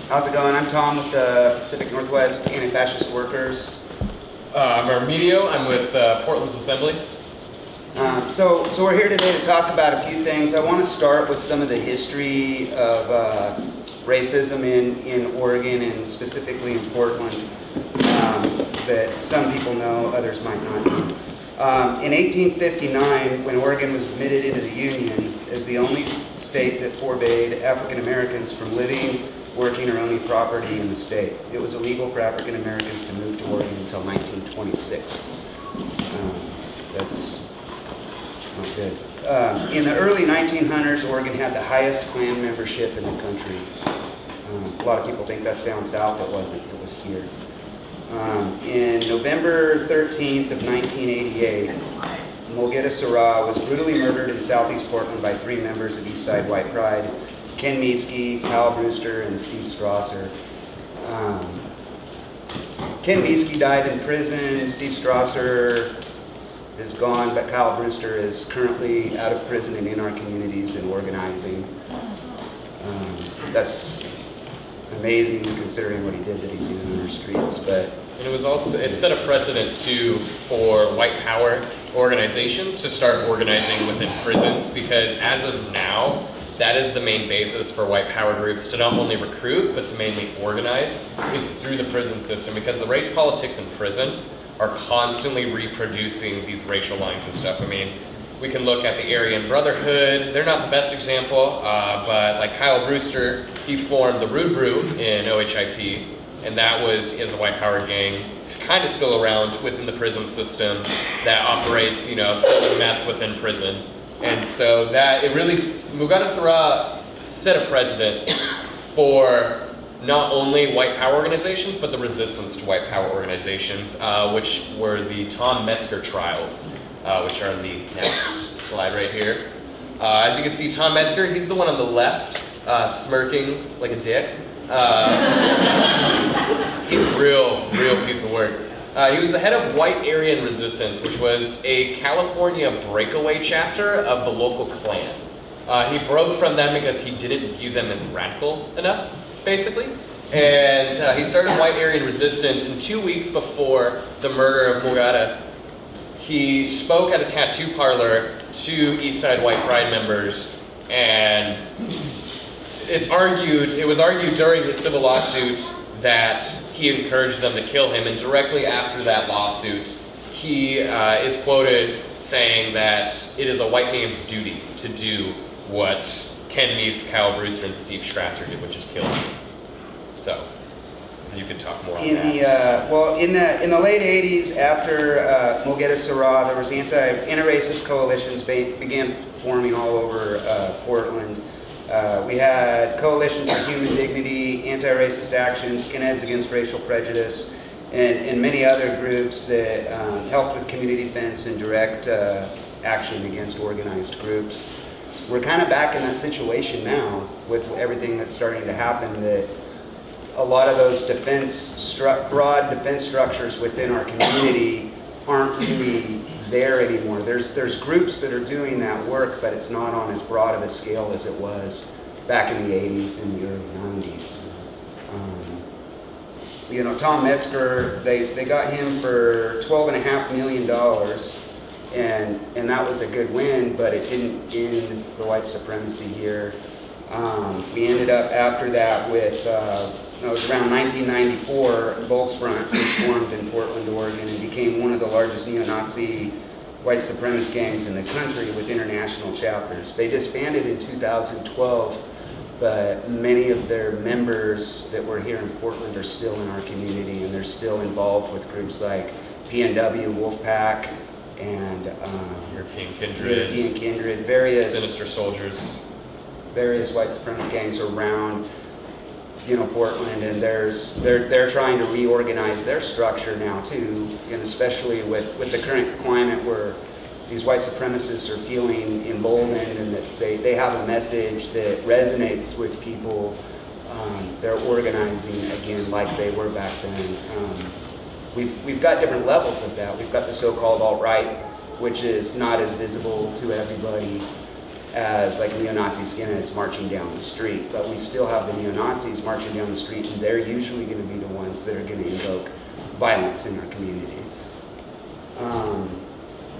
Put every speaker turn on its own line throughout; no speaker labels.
How's it going? I'm Tom with the Pacific Northwest Anti-Fascist Workers.
I'm Armenio. I'm with Portland's Assembly.
So we're here today to talk about a few things. I want to start with some of the history of racism in Oregon and specifically in Portland that some people know, others might not know. In 1859, when Oregon was admitted into the Union as the only state that forbade African Americans from living, working, or owning property in the state, it was illegal for African Americans to move to Oregon until 1926. That's not good. In the early 1900s, Oregon had the highest Klan membership in the country. A lot of people think that's down south. It wasn't. It was here. In November 13th of 1988, Mulgeta Sarah was brutally murdered in southeast Portland by 3 members of Eastside White Pride: Ken Meeske, Kyle Brewster, and Steve Strasser. Ken Meeske died in prison. Steve Strasser is gone, but Kyle Brewster is currently out of prison and in our communities and organizing. That's amazing considering what he did that he's in our streets. But
And it set a precedent too for white power organizations to start organizing within prisons, because as of now, that is the main basis for white power groups to not only recruit, but to mainly organize, is through the prison system, because the race politics in prison are constantly reproducing these racial lines and stuff. I mean, we can look at the Aryan Brotherhood. They're not the best example, but like Kyle Brewster, he formed the Rude Brew in OHIP, and that was as a white power gang. It's kind of still around within the prison system that operates, selling meth within prison. And so that it really, Mulgeta Sarah set a precedent for not only white power organizations, but the resistance to white power organizations, which were the Tom Metzger trials, which are in the next slide right here. As you can see, Tom Metzger, he's the one on the left, smirking like a dick. He's a real piece of work. He was the head of White Aryan Resistance, which was a California breakaway chapter of the local Klan. He broke from them because he didn't view them as radical enough, basically. And he started White Aryan Resistance, and 2 weeks before the murder of Mulgeta, he spoke at a tattoo parlor to Eastside White Pride members, and it was argued during his civil lawsuit that he encouraged them to kill him, and directly after that lawsuit, he is quoted saying that it is a white man's duty to do what Ken Meeske, Kyle Brewster, and Steve Strasser did, which is kill him. So, you can talk more on that.
In the late 80s, after Mulgeta Sarah, there was anti-racist coalitions began forming all over Portland. We had Coalition for Human Dignity, Anti-Racist Action, Skinheads Against Racial Prejudice, and many other groups that helped with community defense and direct action against organized groups. We're kind of back in that situation now with everything that's starting to happen, that a lot of those broad defense structures within our community aren't really there anymore. There's groups that are doing that work, but it's not on as broad of a scale as it was back in the 80s and the early 90s. Tom Metzger, they got him for $12.5 million, and that was a good win, but it didn't end the white supremacy here. We ended up after that with, it was around 1994, Volksfront was formed in Portland, Oregon, and became one of the largest neo-Nazi white supremacist gangs in the country with international chapters. They disbanded in 2012, but many of their members that were here in Portland are still in our community, and they're still involved with groups like PNW, Wolfpack, and
European Kindred,
various
Sinister Soldiers,
various white supremacist gangs around Portland, and they're trying to reorganize their structure now too, and especially with the current climate where these white supremacists are feeling emboldened and that they have a message that resonates with people. They're organizing again like they were back then. We've got different levels of that. We've got the so-called alt-right, which is not as visible to everybody as like neo-Nazi skinheads marching down the street, but we still have the neo-Nazis marching down the street, and they're usually going to be the ones that are going to invoke violence in our communities.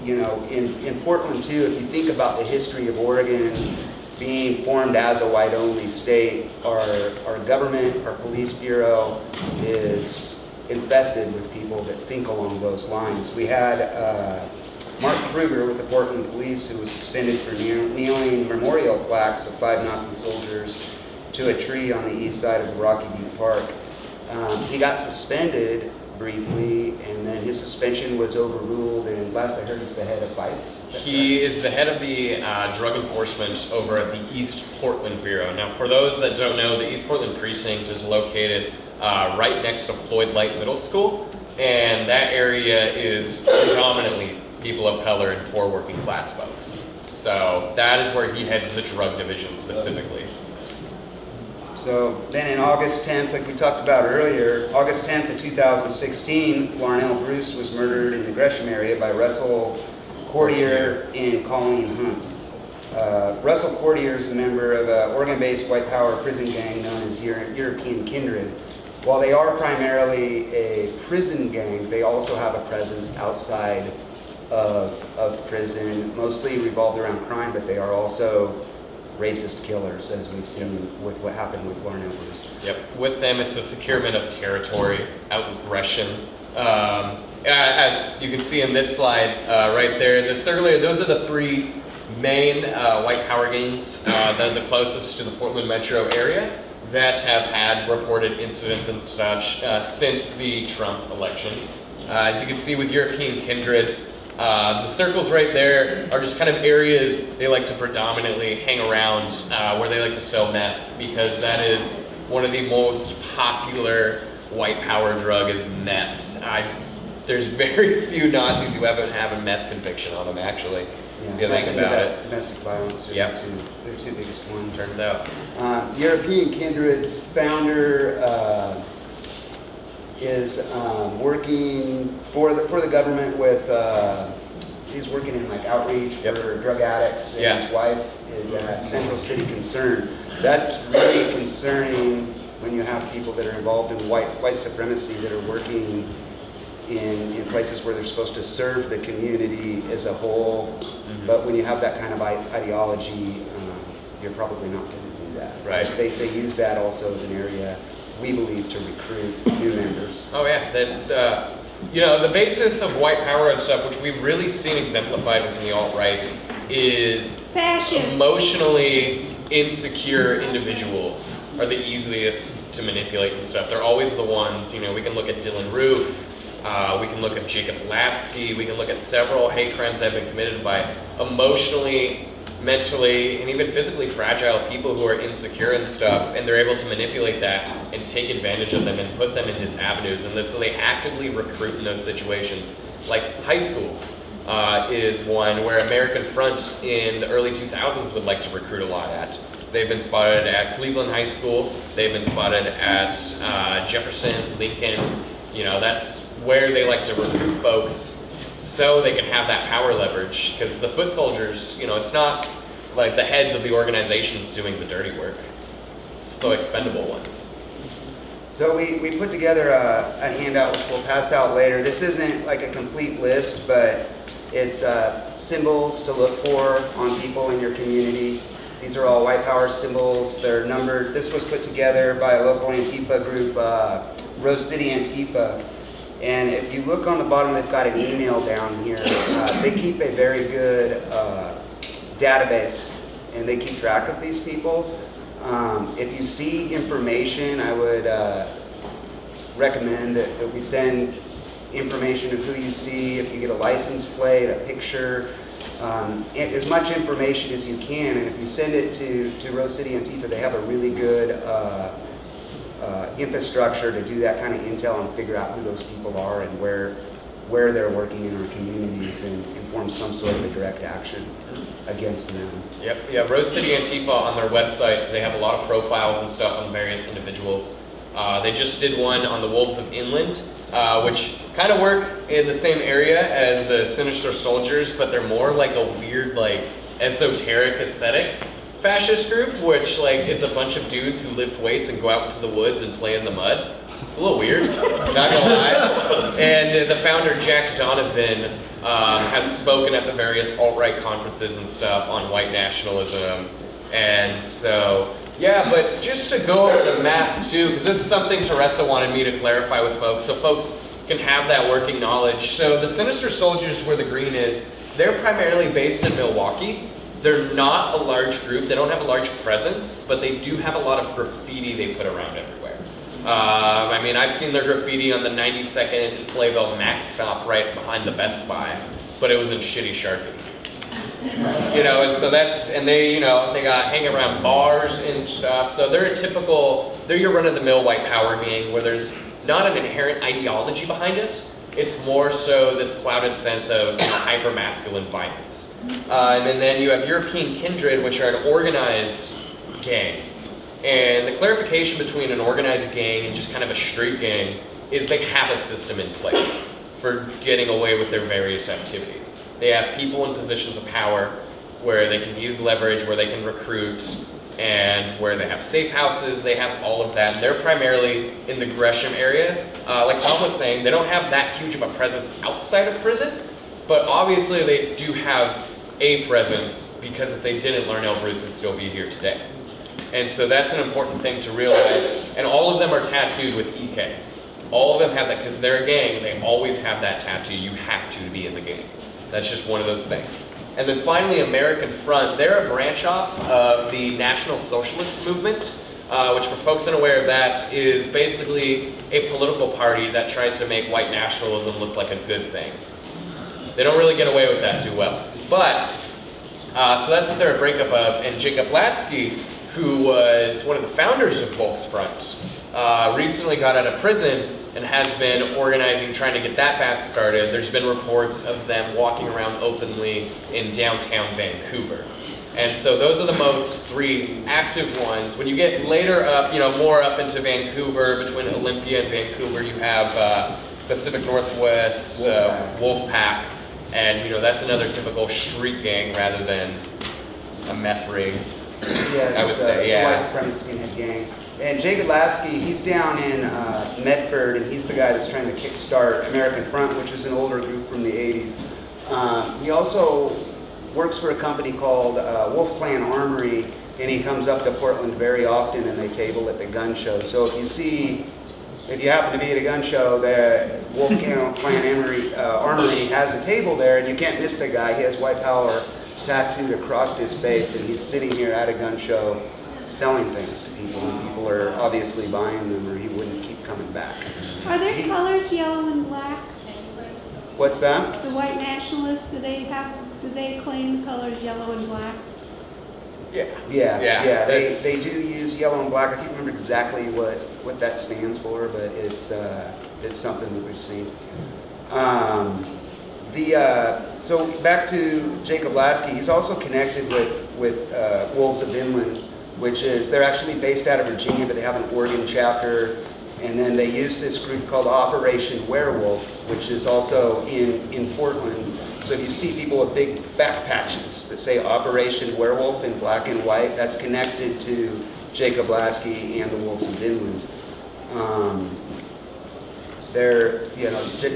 You know, in Portland too, if you think about the history of Oregon being formed as a white-only state, our government, our police bureau is infested with people that think along those lines. We had Mark Kruger with the Portland Police, who was suspended for kneeling memorial plaques of 5 Nazi soldiers to a tree on the east side of Rocky View Park. He got suspended briefly, and then his suspension was overruled, and last I heard he's the head of ICE.
He is the head of the drug enforcement over at the East Portland Bureau. Now, for those that don't know, the East Portland Precinct is located right next to Floyd Light Middle School, and that area is predominantly people of color and poor working class folks. So that is where he heads the drug division specifically.
So then in August 10th, like we talked about earlier, August 10th of 2016, Larnell Bruce was murdered in the Gresham area by Russell Courtier and Colleen Hunt. Russell Courtier is a member of an Oregon-based white power prison gang known as European Kindred. While they are primarily a prison gang, they also have a presence outside of prison, mostly revolved around crime, but they are also racist killers, as we've seen with what happened with Larnell Bruce.
Yep. With them, it's the securement of territory out in Gresham. As you can see in this slide right there, those are the 3 main white power gangs that are the closest to the Portland metro area that have had reported incidents and such since the Trump election. As you can see with European Kindred, the circles right there are just kind of areas they like to predominantly hang around where they like to sell meth, because that is one of the most popular white power drug is meth. There's very few Nazis who haven't had a meth conviction on them, actually. If you think about it.
Domestic violence are the two biggest ones.
Turns out.
European Kindred's founder is working for the government with, he's working in like outreach for drug addicts, and his wife is at Central City Concern. That's really concerning when you have people that are involved in white supremacy that are working in places where they're supposed to serve the community as a whole. Mm-hmm. But when you have that kind of ideology, you're probably not going to do that.
Right.
They use that also as an area, we believe, to recruit new members.
Oh yeah, that's, the basis of white power and stuff, which we've really seen exemplified within the alt-right, is
fascists.
Emotionally insecure individuals are the easiest to manipulate and stuff. They're always the ones, we can look at Dylan Roof, we can look at Jacob Latsky, we can look at several hate crimes that have been committed by emotionally, mentally, and even physically fragile people who are insecure and stuff, and they're able to manipulate that and take advantage of them and put them in his avenues, and so they actively recruit in those situations. Like high schools is one where American Front in the early 2000s would like to recruit a lot at. They've been spotted at Cleveland High School, they've been spotted at Jefferson, Lincoln, that's where they like to recruit folks so they can have that power leverage, because the foot soldiers, it's not like the heads of the organizations doing the dirty work. It's the expendable ones.
So we put together a handout which we'll pass out later. This isn't like a complete list, but it's symbols to look for on people in your community. These are all white power symbols. They're numbered. This was put together by a local Antifa group, Rose City Antifa. And if you look on the bottom, they've got an email down here. They keep a very good database, and they keep track of these people. If you see information, I would recommend that we send information of who you see, if you get a license plate, a picture, as much information as you can. And if you send it to Rose City Antifa, they have a really good infrastructure to do that kind of intel and figure out who those people are and where they're working in our communities, and inform some sort of a direct action against them.
Yep, yeah, Rose City Antifa on their website, they have a lot of profiles and stuff on various individuals. They just did one on the Wolves of Inland, which kind of work in the same area as the Sinister Soldiers, but they're more like a weird, like, esoteric aesthetic fascist group, which like it's a bunch of dudes who lift weights and go out into the woods and play in the mud. It's a little weird, not gonna lie. And the founder, Jack Donovan, has spoken at the various alt-right conferences and stuff on white nationalism. And so, yeah, but just to go over the map too, because this is something Teresa wanted me to clarify with folks, so folks can have that working knowledge. So the Sinister Soldiers, where the green is, they're primarily based in Milwaukee. They're not a large group, they don't have a large presence, but they do have a lot of graffiti they put around everywhere. I mean, I've seen their graffiti on the 92nd Flaybell Max stop right behind the Best Buy, but it was in shitty Sharpie. You know, and so that's, and they, you know, they got hang around bars and stuff, so they're they're your run-of-the-mill white power gang where there's not an inherent ideology behind it. It's more so this clouded sense of, you know, hyper-masculine violence. And then you have European Kindred, which are an organized gang. And the clarification between an organized gang and just kind of a street gang is they have a system in place for getting away with their various activities. They have people in positions of power where they can use leverage, where they can recruit, and where they have safe houses, they have all of that. And they're primarily in the Gresham area. Like Tom was saying, they don't have that huge of a presence outside of prison, but obviously they do have a presence because if they didn't, Larnell Bruce would still be here today. And so that's an important thing to realize. And all of them are tattooed with EK. All of them have that, because they're a gang, they always have that tattoo. You have to be in the gang. That's just one of those things. And then finally, American Front. They're a branch off of the National Socialist Movement, which for folks unaware of that is basically a political party that tries to make white nationalism look like a good thing. They don't really get away with that too well. But, so that's what they're a breakup of. And Jacob Latsky, who was one of the founders of Volksfront, recently got out of prison and has been organizing, trying to get that back started. There's been reports of them walking around openly in downtown Vancouver. And so those are the most three active ones. When you get later up, you know, more up into Vancouver, between Olympia and Vancouver, you have Pacific Northwest, Wolfpack, and you know, that's another typical street gang rather than a meth ring.
Yeah,
I would say, yeah.
White supremacy skinhead gang. And Jacob Lasky, he's down in Medford, and he's the guy that's trying to kickstart American Front, which is an older group from the 80s. He also works for a company called Wolf Clan Armory, and he comes up to Portland very often, and they table at the gun show. So if you happen to be at a gun show, the Wolf Clan Armory has a table there, and you can't miss the guy. He has white power tattooed across his face, and he's sitting here at a gun show selling things to people, and people are obviously buying them, or he wouldn't keep coming back.
Are their colors yellow and black?
What's that?
The white nationalists, do they claim the colors yellow and black?
Yeah. They do use yellow and black. I can't remember exactly what that stands for, but it's something that we've seen. So back to Jacob Lasky, he's also connected with Wolves of Inland, which is, they're actually based out of Virginia, but they have an Oregon chapter, and then they use this group called Operation Werewolf, which is also in Portland. So if you see people with big back patches that say Operation Werewolf in black and white, that's connected to Jacob Lasky and the Wolves of Inland.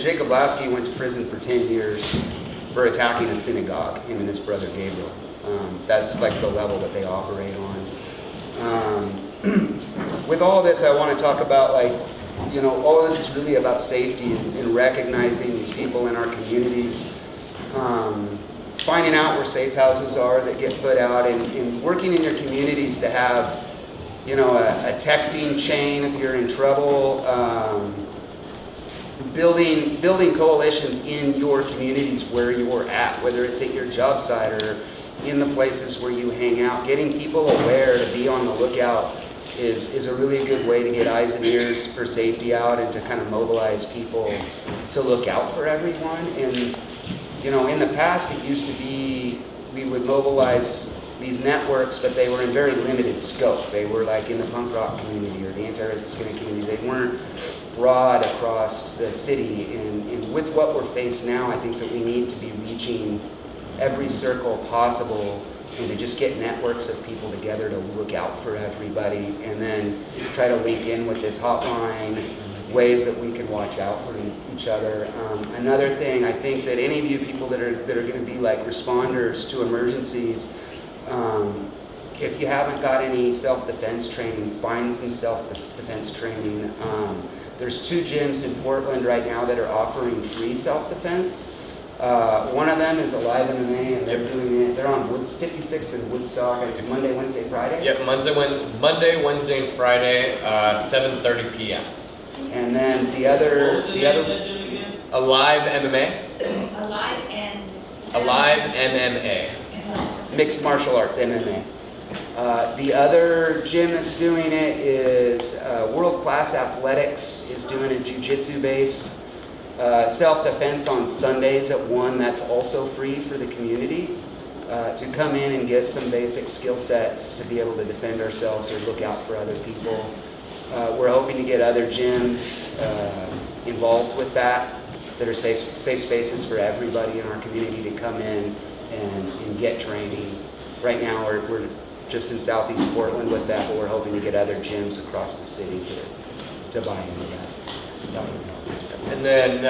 Jacob Lasky went to prison for 10 years for attacking a synagogue, him and his brother Gabriel. That's like the level that they operate on. With all of this, I want to talk about, all of this is really about safety and recognizing these people in our communities, finding out where safe houses are that get put out, and working in your communities to have, a texting chain if you're in trouble, building coalitions in your communities where you're at, whether it's at your job site or in the places where you hang out. Getting people aware to be on the lookout is a really good way to get eyes and ears for safety out, and to kind of mobilize people to look out for everyone. And in the past it used to be we would mobilize these networks, but they were in very limited scope. They were like in the punk rock community or the anti-racist community. They weren't broad across the city. And with what we're faced now, I think that we need to be reaching every circle possible and to just get networks of people together to look out for everybody, and then try to link in with this hotline, ways that we can watch out for each other. Another thing, I think that any of you people that are going to be like responders to emergencies, if you haven't got any self-defense training, find some self-defense training. There's 2 gyms in Portland right now that are offering free self-defense. One of them is Alive MMA, and they're doing it. They're on 56th and Woodstock. It's Monday, Wednesday, Friday.
Yep, Monday, Wednesday, and Friday, 7:30 p.m.
And then the other,
Alive MMA.
Alive
Alive MMA.
mixed martial arts, MMA. The other gym that's doing it is World Class Athletics is doing it jiu-jitsu based. Self-defense on Sundays at 1, that's also free for the community to come in and get some basic skill sets to be able to defend ourselves or look out for other people. We're hoping to get other gyms involved with that are safe spaces for everybody in our community to come in and get training. Right now we're just in Southeast Portland with that, but we're hoping to get other gyms across the city to buy into that.
And then,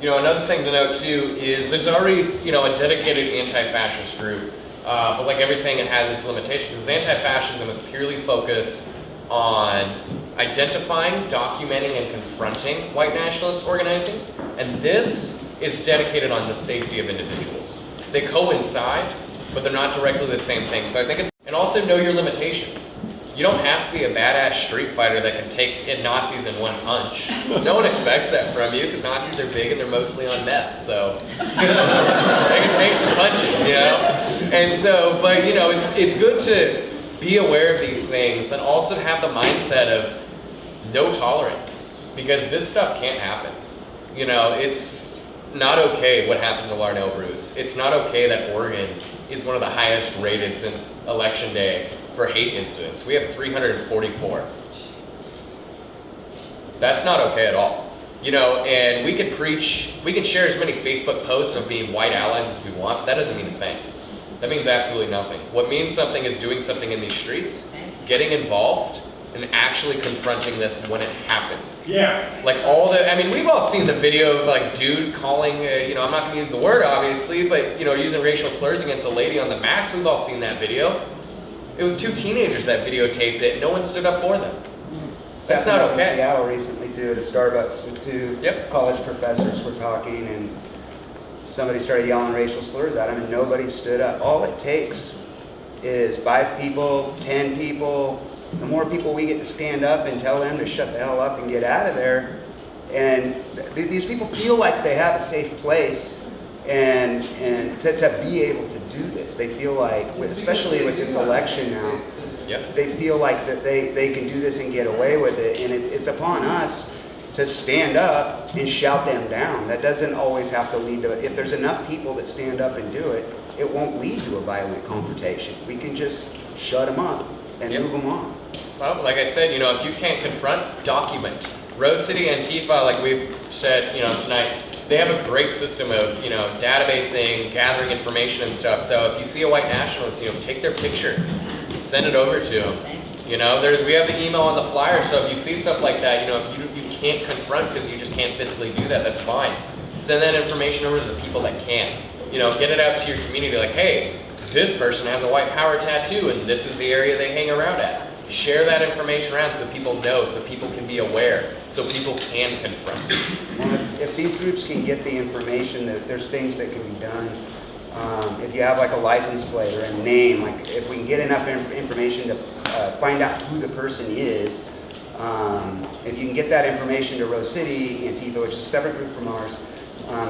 another thing to note too is there's already, a dedicated anti-fascist group, but like everything, it has its limitations. Because anti-fascism is purely focused on identifying, documenting, and confronting white nationalist organizing, and this is dedicated on the safety of individuals. They coincide, but they're not directly the same thing. So I think and also know your limitations. You don't have to be a badass street fighter that can take Nazis in one punch. No one expects that from you because Nazis are big and they're mostly on meth, so they can take some punches, And so, but it's good to be aware of these things and also have the mindset of no tolerance because this stuff can't happen. It's not okay what happened to Larnell Bruce. It's not okay that Oregon is one of the highest rated since election day for hate incidents. We have 344. That's not okay at all. And we can share as many Facebook posts of being white allies as we want, but that doesn't mean a thing. That means absolutely nothing. What means something is doing something in these streets, getting involved, and actually confronting this when it happens.
Yeah.
Like we've all seen the video of like dude calling, I'm not gonna use the word obviously, but using racial slurs against a lady on the max. We've all seen that video. It was 2 teenagers that videotaped it. No one stood up for them. That's not okay.
In Seattle recently too, at a Starbucks with 2 college professors were talking, and somebody started yelling racial slurs at them, and nobody stood up. All it takes is 5 people, 10 people. The more people we get to stand up and tell them to shut the hell up and get out of there, and these people feel like they have a safe place, and to be able to do this, they feel like, especially with this election now, they feel like that they can do this and get away with it, and it's upon us to stand up and shout them down. That doesn't always have to lead to, if there's enough people that stand up and do it, it won't lead to a violent confrontation. We can just shut them up and move them on.
So, like I said, if you can't confront, document. Rose City Antifa, like we've said, tonight, they have a great system of, databasing, gathering information and stuff. So if you see a white nationalist, take their picture, send it over to them. We have the email on the flyer, so if you see stuff like that, if you can't confront because you just can't physically do that, that's fine. Send that information over to the people that can. Get it out to your community like, hey, this person has a white power tattoo and this is the area they hang around at. Share that information around so people know, so people can be aware, so people can confront.
Well, if these groups can get the information, that there's things that can be done. If you have like a license plate or a name, like if we can get enough information to find out who the person is, if you can get that information to Rose City Antifa, which is a separate group from ours,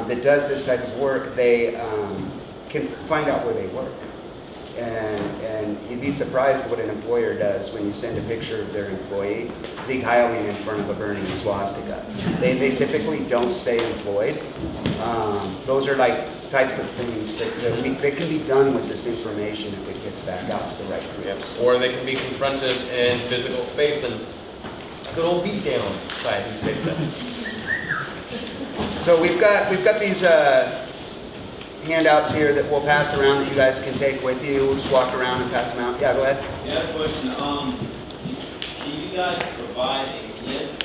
that does this type of work, they can find out where they work. And you'd be surprised what an employer does when you send a picture of their employee, Zeke Heiling in front of a burning swastika. They typically don't stay employed. Those are like types of things that can be done with this information if it gets back out to the right groups.
Or they can be confronted in physical space and good old beatdown by who says that.
So we've got these handouts here that we'll pass around that you guys can take with you. We'll just walk around and pass them out. Yeah, go ahead.
Yeah, I have a question. Can you guys provide a list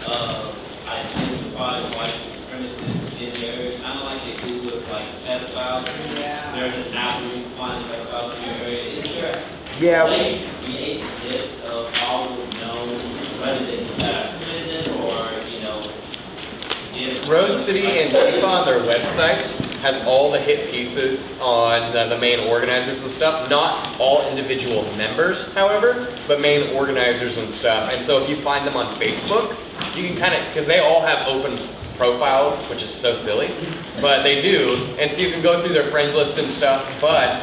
of identified white supremacists in the area? Kind of like they do with like pedophiles.
Yeah.
There's an app where you can find pedophiles in your area. Is there
Yeah,
a way to create a list of all the known, whether it's prison or, if
Rose City Antifa on their website has all the hit pieces on the main organizers and stuff. Not all individual members, however, but main organizers and stuff. And so if you find them on Facebook, you can kind of, because they all have open profiles, which is so silly, but they do. And so you can go through their friends list and stuff, but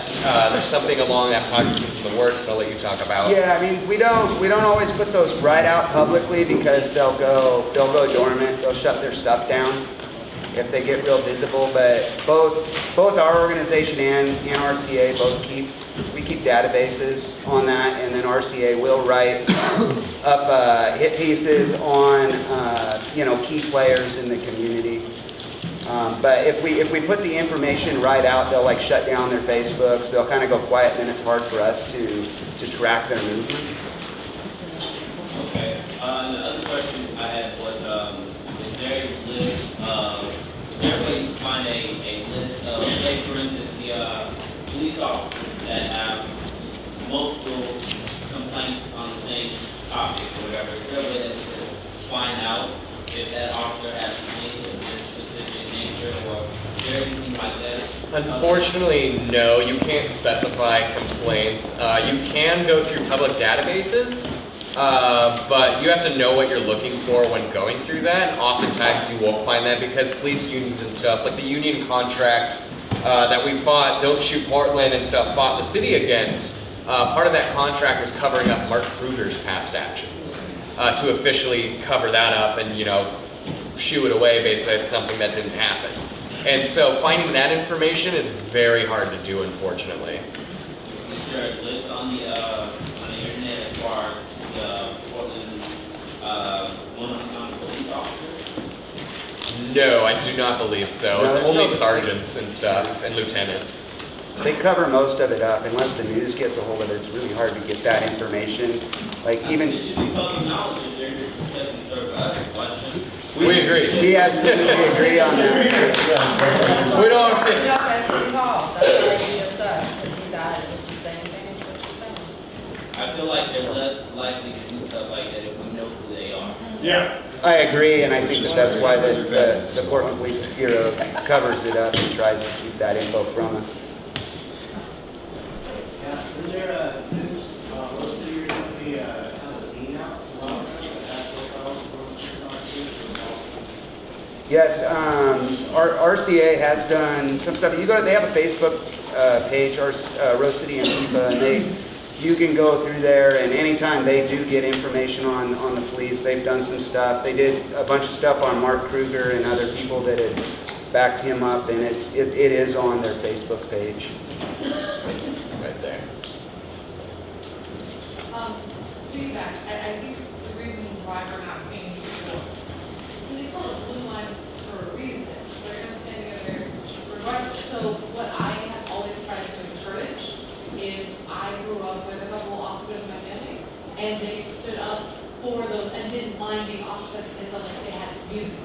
there's something along that project that's in the works that I'll let you talk about.
yeah. I mean, we don't always put those right out publicly because they'll go dormant. They'll shut their stuff down if they get real visible. But both our organization and RCA we keep databases on that, and then RCA will write up hit pieces on key players in the community. But if we put the information right out, they'll like shut down their Facebooks. They'll kind of go quiet, and then it's hard for us to track their movements.
Okay. The other question I had was, is there a list of, is there a way you can find a list of, say for instance, the police officers that have multiple complaints on the same topic or whatever? Is there a way that we can find out if that officer has complaints of this specific nature, or is there anything like that?
Unfortunately, no, you can't specify complaints. You can go through public databases, but you have to know what you're looking for when going through that. And oftentimes you won't find that because police unions and stuff, like the union contract that we fought, Don't Shoot Portland and stuff, fought the city against, part of that contract was covering up Mark Kruger's past actions to officially cover that up and, shoo it away basically as something that didn't happen. And so finding that information is very hard to do, unfortunately.
Is there a list on the internet as far as the Portland one-on-one police officers?
No, I do not believe so.
No,
It's
there's
only
no-
sergeants and stuff and lieutenants.
They cover most of it up unless the news gets a hold of it. It's really hard to get that information. Like
It
even
should be public knowledge if they're protecting service question.
We agree.
we absolutely agree on that.
We don't.
Yeah, that's City Hall, that's what they just said, if he died, it's the same thing as what you're saying.
I feel like they're less likely to do stuff like that if we know who they are.
Yeah.
I agree, and I think that's why the Portland Police Bureau covers it up and tries to keep that info from us.
Yeah, isn't there a, Rose City recently, kind of a zine out, a while ago, that profiles
Yes, our RCA has done some stuff. They have a Facebook page, Rose City Antifa, and you can go through there, and anytime they do get information on the police, they've done some stuff. They did a bunch of stuff on Mark Kruger and other people that had backed him up, and it is on their Facebook page.
Right there.
Feedback, I think the reason why we're not seeing people, they call it blue line for a reason. They're gonna stand together regardless. So what I have always tried to encourage is I grew up with a couple officers in my family, and they stood up for those and didn't mind being officers because they felt like they had community.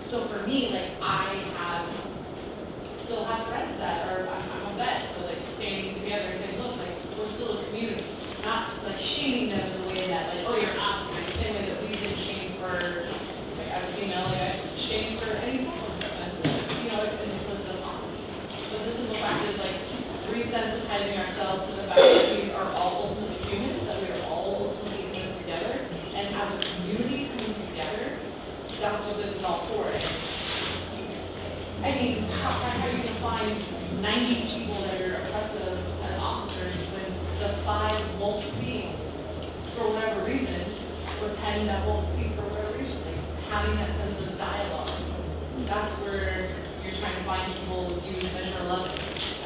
So for me, like still have friends that are, I'm a vet, so like standing together and saying, look, like we're still a community. Not like shaming them the way that like, oh, you're not, like the same way that we've been shamed for, like as a female, like I shamed for any form of offenses, and it was the opposite. But this is the fact is like resensitizing ourselves to the fact that we are all ultimately humans, that we are all ultimately in this together, and as a community coming together, that's what this is all for. And, I mean, how are you gonna find 90 people that are oppressive and officers when the 5 won't speak for whatever reason, or 10 that won't speak for whatever reason? Like, having that sense of dialogue, that's where you're trying to find people with you Measure 11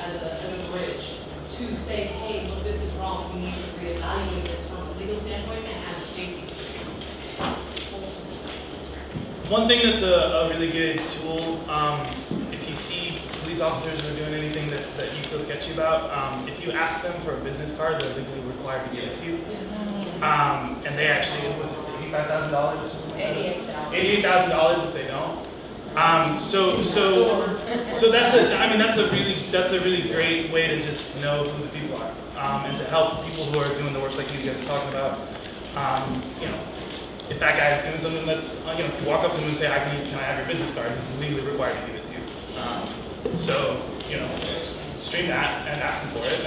as a bridge to say, hey, look, this is wrong, we need to reevaluate this from a legal standpoint and as a safety.
One thing that's a really good tool, if you see police police officers are doing anything that you feel sketchy about, if you ask them for a business card, they're legally required to give it to you. And they actually, was it $85,000 or something like that?
$88,000.
$88,000 if they don't. So that's a really great way to just know who the people are, and to help people who are doing the work like these guys are talking about. You know, if that guy is doing something that's, you know, if you walk up to him and say, can I have your business card? He's legally required to give it to you. So, you know, stream that and ask him for it.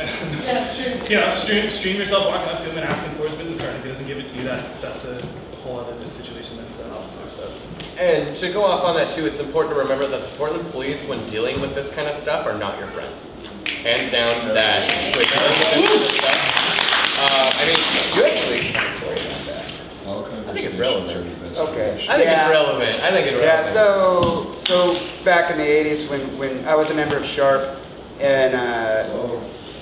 Yeah, stream.
You know, stream yourself walking up to him and asking for his business card. If he doesn't give it to you, that's a whole other situation than the officer. So.
And to go off on that too, it's important to remember that the Portland police, when dealing with this kind of stuff, are not your friends. Hands down, that with dealing with this kind of stuff. I mean, you actually have a story about that.
Okay.
I think it's relevant.
Okay.
I think it's relevant. I think it's relevant.
Yeah, so back in the 80s when I was a member of SHARP and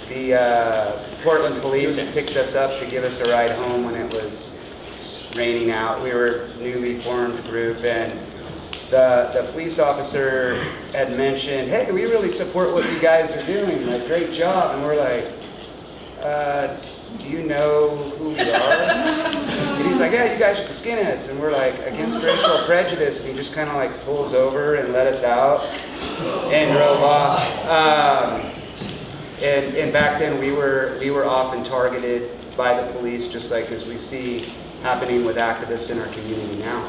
the Portland police picked us up to give us a ride home when it was raining out. We were a newly formed group and the police officer had mentioned, hey, we really support what you guys are doing, like great job. And we're like, do you know who we are? And he's like, yeah, you guys are the skinheads. And we're like, against racial prejudice. And he just kind of like pulls over and let us out and drove off. And back then we were often targeted by the police, just like as we see happening with activists in our community now.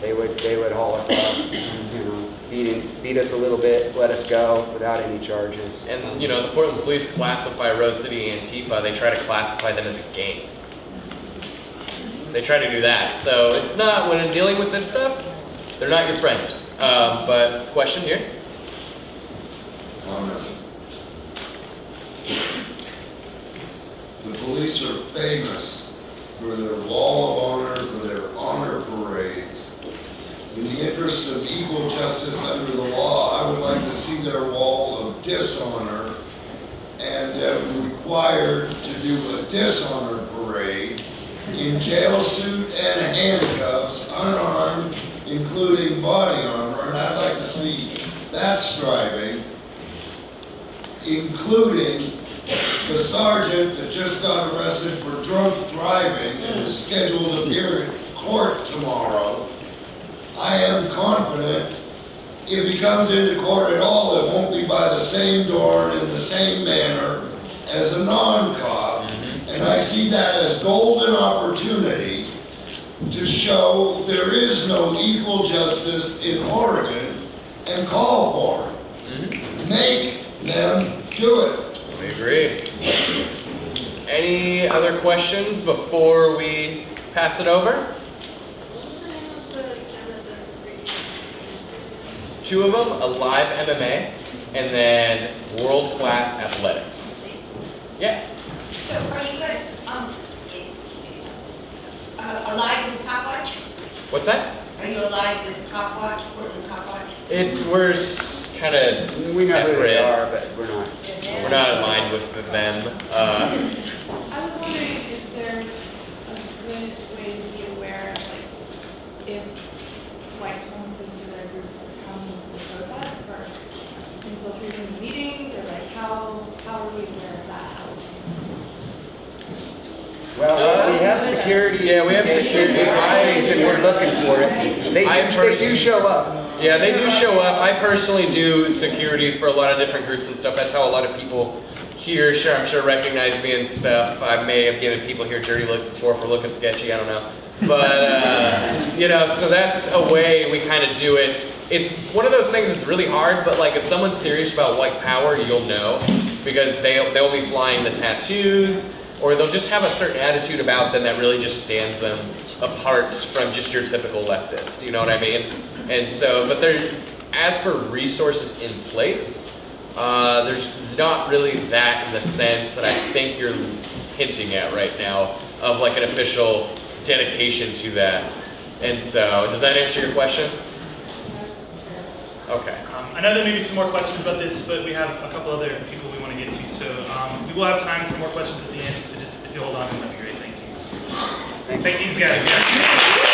They would haul us up, you know, beat us a little bit, let us go without any charges.
And, you know, the Portland police classify Rose City Antifa, they try to classify them as a gang. They try to do that. So it's not, when dealing with this stuff, they're not your friend. But question here?
The police are famous for their wall of honor, for their honor parades. In the interest of equal justice under the law, I would like to see their wall of dishonor and am required to do a dishonor parade in jail suit and handcuffs, unarmed, including body armor, and I'd like to see that striving, including the sergeant that just got arrested for drunk driving and is scheduled to appear in court tomorrow. I am confident if he comes into court at all, it won't be by the same door and in the same manner as a non-cop. And I see that as golden opportunity to show there is no equal justice in Oregon and call for it. Make them do it.
We agree. Any other questions before we pass it over? Two of them, Alive MMA, and then World-Class Athletics. Yeah.
So are you guys, aligned with Top Watch?
What's that?
Are you aligned with Top Watch, Portland Top Watch?
We're kind of
We know who they
separate.
are, but we're not.
We're not aligned with them.
I was wondering if there's a good way to be aware of, like, if white supremacists or their groups are coming to the protest or infiltrating the meetings, or like how are we aware of that?
Well, we have security.
Yeah, we have security.
And we're looking for it. They do show up.
Yeah, they do show up. I personally do security for a lot of different groups and stuff. That's how a lot of people here, I'm sure recognize me and stuff. I may have given people here dirty looks before for looking sketchy, I don't know. But, you know, so that's a way we kind of do it. It's one of those things that's really hard, but like if someone's serious about white power, you'll know. Because they'll be flying the tattoos, or they'll just have a certain attitude about them that really just stands them apart from just your typical leftist, you know what I mean? And so, but as for resources in place, there's not really that in the sense that I think you're hinting at right now of like an official dedication to that. And so, does that answer your question? Okay.
I know there may be some more questions about this, but we have a couple other people we want to get to. So we will have time for more questions at the end. So just if you hold on, that'd be great. Thank you. Thank you guys. Yeah.